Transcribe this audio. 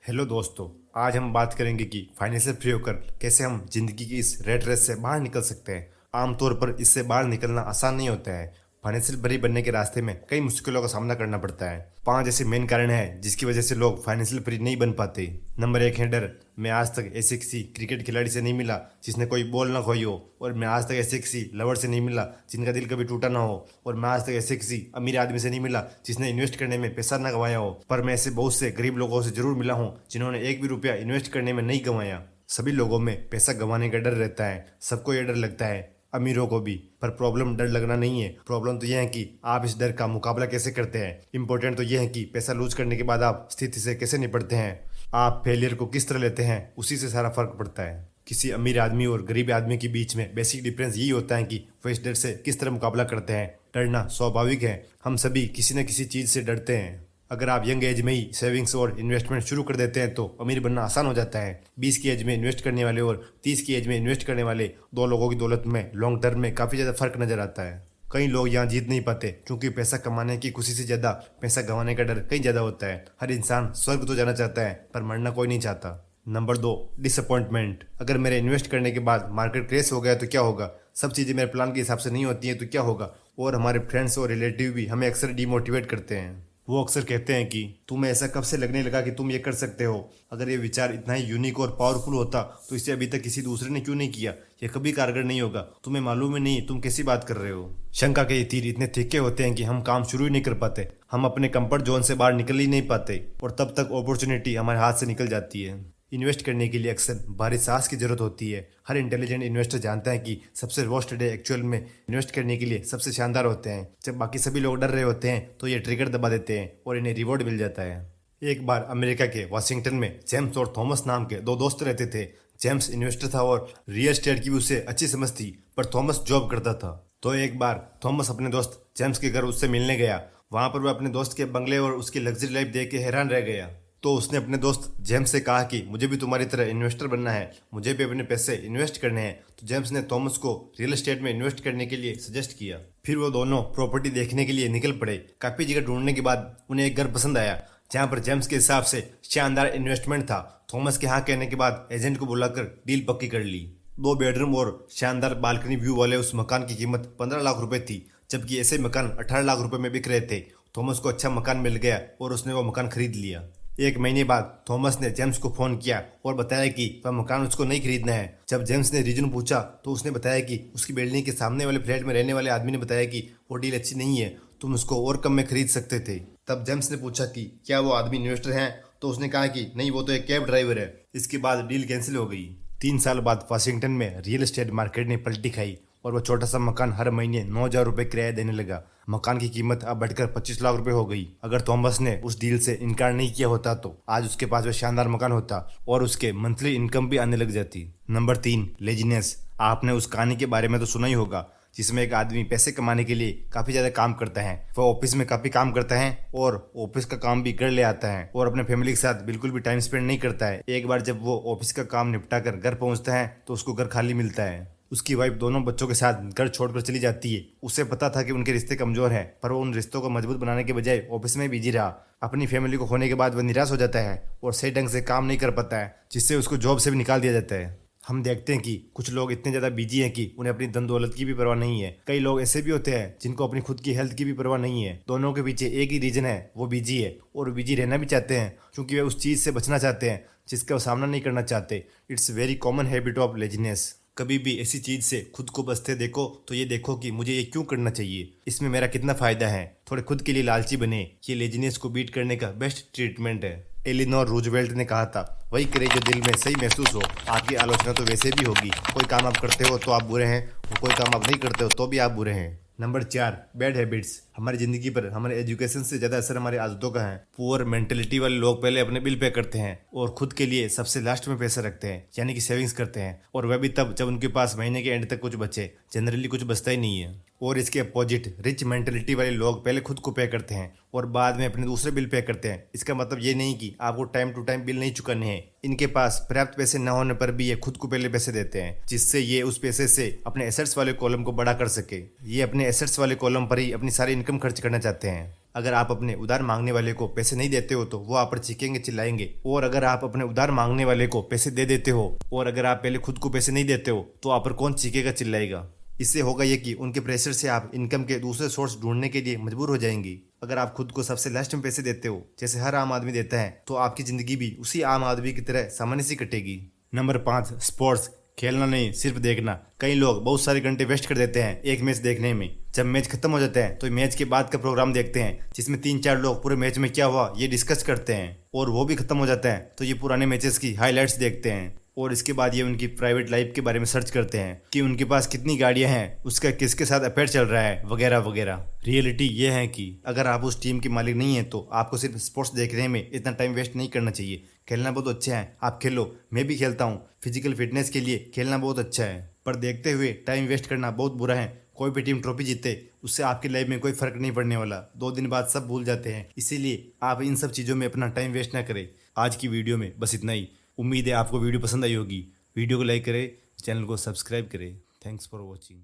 Hello दोस्तों। आज हम बात करेंगे कि फाइनेंशियल फ्री होकर कैसे हम जिंदगी की इस रेट रेस से बाहर निकल सकते हैं। आमतौर पर इससे बाहर निकलना आसान नहीं होता है। फाइनेंशियल फ्री बनने के रास्ते में कई मुश्किलों का सामना करना पड़ता है। 5 ऐसे मेन कारण हैं जिसकी वजह से लोग फाइनेंशियल फ्री नहीं बन पाते। नंबर 1 है डर। मैं आज तक ऐसे किसी क्रिकेट खिलाड़ी से नहीं मिला जिसने कोई बॉल ना खोई हो, और मैं आज तक ऐसे किसी लवर से नहीं मिला जिनका दिल कभी टूटा ना हो, और मैं आज तक ऐसे किसी अमीर आदमी से नहीं मिला जिसने इन्वेस्ट करने में पैसा ना गंवाया हो। पर मैं ऐसे बहुत से गरीब लोगों से जरूर मिला हूँ जिन्होंने एक भी रुपया इन्वेस्ट करने में नहीं गंवाया। सभी लोगों में पैसा गंवाने का डर रहता है, सबको ये डर लगता है, अमीरों को भी। पर प्रॉब्लम डर लगना नहीं है, प्रॉब्लम तो यह है कि आप इस डर का मुकाबला कैसे करते हैं। इंपॉर्टेंट तो यह है कि पैसा लूज करने के बाद आप स्थिति से कैसे निपटते हैं, आप फेलियर को किस तरह लेते हैं, उसी से सारा फर्क पड़ता है। किसी अमीर आदमी और गरीब आदमी के बीच में बेसिक डिफरेंस यही होता है कि वो इस डर से किस तरह मुकाबला करते हैं। डरना स्वाभाविक है, हम सभी किसी न किसी चीज़ से डरते हैं। अगर आप यंग एज में ही सेविंग्स और इन्वेस्टमेंट शुरू कर देते हैं तो अमीर बनना आसान हो जाता है। 20 की एज में इन्वेस्ट करने वाले और 30 की एज में इन्वेस्ट करने वाले दो लोगों की दौलत में लॉन्ग टर्म में काफ़ी ज़्यादा फर्क नजर आता है। कई लोग यहाँ जीत नहीं पाते क्योंकि पैसा कमाने की खुशी से ज़्यादा पैसा गंवाने का डर कहीं ज़्यादा होता है। हर इंसान स्वर्ग तो जाना चाहता है पर मरना कोई नहीं चाहता। Number 2, disappointment. अगर मेरे इन्वेस्ट करने के बाद मार्केट क्रैश हो गया तो क्या होगा, सब चीज़ें मेरे प्लान के हिसाब से नहीं होती हैं तो क्या होगा। और हमारे फ्रेंड्स और रिलेटिव भी हमें अक्सर डिमोटिवेट करते हैं। वो अक्सर कहते हैं कि तुम्हें ऐसा कब से लगने लगा कि तुम ये कर सकते हो। अगर ये विचार इतना ही यूनिक और पावरफुल होता तो इसे अभी तक किसी दूसरे ने क्यों नहीं किया। ये कभी कारगर नहीं होगा, तुम्हें मालूम ही नहीं तुम कैसी बात कर रहे हो। शंका के ये तीर इतने तीखे होते हैं कि हम काम शुरू ही नहीं कर पाते, हम अपने कंफर्ट जोन से बाहर निकल ही नहीं पाते, और तब तक अपॉर्चुनिटी हमारे हाथ से निकल जाती है। इन्वेस्ट करने के लिए अक्सर भारी साहस की जरूरत होती है। हर इंटेलिजेंट इन्वेस्टर जानता है कि सबसे वर्स्ट डे एक्चुअल में इन्वेस्ट करने के लिए सबसे शानदार होते हैं। जब बाकी सभी लोग डर रहे होते हैं तो ये ट्रिगर दबा देते हैं और इन्हें रिवॉर्ड मिल जाता है। एक बार अमेरिका के वाशिंगटन में जेम्स और थॉमस नाम के दो दोस्त रहते थे। जेम्स इन्वेस्टर था और रियल एस्टेट की भी उसे अच्छी समझ थी, पर थॉमस जॉब करता था। तो एक बार थॉमस अपने दोस्त जेम्स के घर उससे मिलने गया। वहां पर वह अपने दोस्त के बंगले और उसकी लग्जरी लाइफ देख के हैरान रह गया। तो उसने अपने दोस्त जेम्स से कहा कि मुझे भी तुम्हारी तरह इन्वेस्टर बनना है, मुझे भी अपने पैसे इन्वेस्ट करने हैं। तो जेम्स ने थॉमस को रियल एस्टेट में इन्वेस्ट करने के लिए सजेस्ट किया। फिर वो दोनों प्रॉपर्टी देखने के लिए निकल पड़े। काफ़ी जगह ढूंढने के बाद उन्हें एक घर पसंद आया जहाँ पर जेम्स के हिसाब से शानदार इन्वेस्टमेंट था। थॉमस के हाँ कहने के बाद एजेंट को बुलाकर डील पक्की कर ली। 2 बेडरूम और शानदार बालकनी व्यू वाले उस मकान की कीमत 15 लाख रुपए थी, जबकि ऐसे मकान 18 लाख रुपए में बिक रहे थे। थॉमस को अच्छा मकान मिल गया और उसने वो मकान खरीद लिया। 1 महीने बाद थॉमस ने जेम्स को फ़ोन किया और बताया कि वह मकान उसको नहीं खरीदना है। जब जेम्स ने रीजन पूछा तो उसने बताया कि उसकी बिल्डिंग के सामने वाले फ्लैट में रहने वाले आदमी ने बताया कि वो डील अच्छी नहीं है, तुम उसको और कम में खरीद सकते थे। तब जेम्स ने पूछा कि क्या वो आदमी इन्वेस्टर हैं, तो उसने कहा कि नहीं, वो तो एक कैब ड्राइवर है। इसके बाद डील कैंसिल हो गई। 3 साल बाद वाशिंगटन में रियल एस्टेट मार्केट ने पलटी खाई और वो छोटा सा मकान हर महीने 9,000 रुपये किराया देने लगा। मकान की कीमत अब बढ़कर 25 लाख रुपए हो गई। अगर थॉमस ने उस डील से इनकार नहीं किया होता तो आज उसके पास वह शानदार मकान होता और उसके मंथली इनकम भी आने लग जाती। Number 3, laziness. आपने उस कहानी के बारे में तो सुना ही होगा जिसमें एक आदमी पैसे कमाने के लिए काफ़ी ज़्यादा काम करता है। वह ऑफिस में काफ़ी काम करता है और ऑफिस का काम भी कर ले आता है और अपने फैमिली के साथ बिल्कुल भी टाइम स्पेंड नहीं करता है। एक बार जब वो ऑफिस का काम निपटा कर घर पहुंचता है तो उसको घर खाली मिलता है। उसकी वाइफ दोनों बच्चों के साथ घर छोड़कर चली जाती है। उसे पता था कि उनके रिश्ते कमजोर हैं, पर वो उन रिश्तों को मजबूत बनाने के बजाय ऑफिस में बिजी रहा। अपनी फैमिली को खोने के बाद वह निराश हो जाता है और सही ढंग से काम नहीं कर पाता है, जिससे उसको जॉब से भी निकाल दिया जाता है। हम देखते हैं कि कुछ लोग इतने ज़्यादा बिजी हैं कि उन्हें अपनी धन दौलत की भी परवाह नहीं है। कई लोग ऐसे भी होते हैं जिनको अपनी खुद की हेल्थ की भी परवाह नहीं है। दोनों के पीछे एक ही रीजन है, वो बिजी है, और बिजी रहना भी चाहते हैं क्योंकि वे उस चीज़ से बचना चाहते हैं जिसका वो सामना नहीं करना चाहते। It's very common habit of laziness. कभी भी ऐसी चीज़ से खुद को बचते देखो तो ये देखो कि मुझे ये क्यों करना चाहिए, इसमें मेरा कितना फ़ायदा है। थोड़े खुद के लिए लालची बने, ये लेजीनेस को बीट करने का बेस्ट ट्रीटमेंट है। एलिनोर रूजवेल्ट ने कहा था, वही करे जो दिल में सही महसूस हो। आपकी आलोचना तो वैसे भी होगी। कोई काम आप करते हो तो आप बुरे हैं, और कोई काम आप नहीं करते हो तो भी आप बुरे हैं। Number 4, bad habits. हमारी ज़िंदगी पर हमारे एजुकेशन से ज़्यादा असर हमारी आदतों का है। पुअर मेंटेलिटी वाले लोग पहले अपने बिल पे करते हैं और खुद के लिए सबसे लास्ट में पैसा रखते हैं, यानी कि सेविंग्स करते हैं, और वह भी तब जब उनके पास महीने के एंड तक कुछ बचे। जनरली कुछ बचता ही नहीं है। और इसके अपोजिट रिच मेंटेलिटी वाले लोग पहले खुद को पे करते हैं और बाद में अपने दूसरे बिल पे करते हैं। इसका मतलब ये नहीं कि आपको टाइम टू टाइम बिल नहीं चुकाने हैं। इनके पास पर्याप्त पैसे न होने पर भी ये खुद को पहले पैसे देते हैं, जिससे ये उस पैसे से अपने एसेट्स वाले कॉलम को बड़ा कर सके। ये अपने एसेट्स वाले कॉलम पर ही अपनी सारी इनकम खर्च करना चाहते हैं। अगर आप अपने उधार मांगने वाले को पैसे नहीं देते हो तो वो आप पर चीखेंगे, चिल्लाएंगे। और अगर आप अपने उधार मांगने वाले को पैसे दे देते हो और अगर आप पहले खुद को पैसे नहीं देते हो तो आप पर कौन चीखेगा, चिल्लाएगा। इससे होगा ये कि उनके प्रेशर से आप इनकम के दूसरे सोर्स ढूंढने के लिए मजबूर हो जाएंगे। अगर आप खुद को सबसे लास्ट में पैसे देते हो जैसे हर आम आदमी देता है तो आपकी जिंदगी भी उसी आम आदमी की तरह सामान्य सी कटेगी। Number 5, sports. खेलना नहीं, सिर्फ देखना। कई लोग बहुत सारे घंटे वेस्ट कर देते हैं एक मैच देखने में। जब मैच खत्म हो जाता है तो मैच के बाद का प्रोग्राम देखते हैं जिसमें 3-4 लोग पूरे मैच में क्या हुआ ये डिस्कस करते हैं। और वो भी खत्म हो जाता है तो ये पुराने मैचेस की हाईलाइट्स देखते हैं। और इसके बाद ये उनकी प्राइवेट लाइफ के बारे में सर्च करते हैं कि उनके पास कितनी गाड़ियां हैं, उसका किसके साथ अफेयर चल रहा है, वगैरह वगैरह। रियलिटी ये है कि अगर आप उस टीम के मालिक नहीं हैं तो आपको सिर्फ स्पोर्ट्स देखने में इतना टाइम वेस्ट नहीं करना चाहिए। खेलना बहुत अच्छा है, आप खेलो, मैं भी खेलता हूँ। फिजिकल फिटनेस के लिए खेलना बहुत अच्छा है, पर देखते हुए टाइम वेस्ट करना बहुत बुरा है। कोई भी टीम ट्रॉफी जीते उससे आपकी लाइफ में कोई फर्क नहीं पड़ने वाला। 2 दिन बाद सब भूल जाते हैं, इसीलिए आप इन सब चीज़ों में अपना टाइम वेस्ट ना करें। आज की वीडियो में बस इतना ही। उम्मीद है आपको वीडियो पसंद आई होगी। वीडियो को लाइक करें, चैनल को सब्सक्राइब करें। Thanks for watching.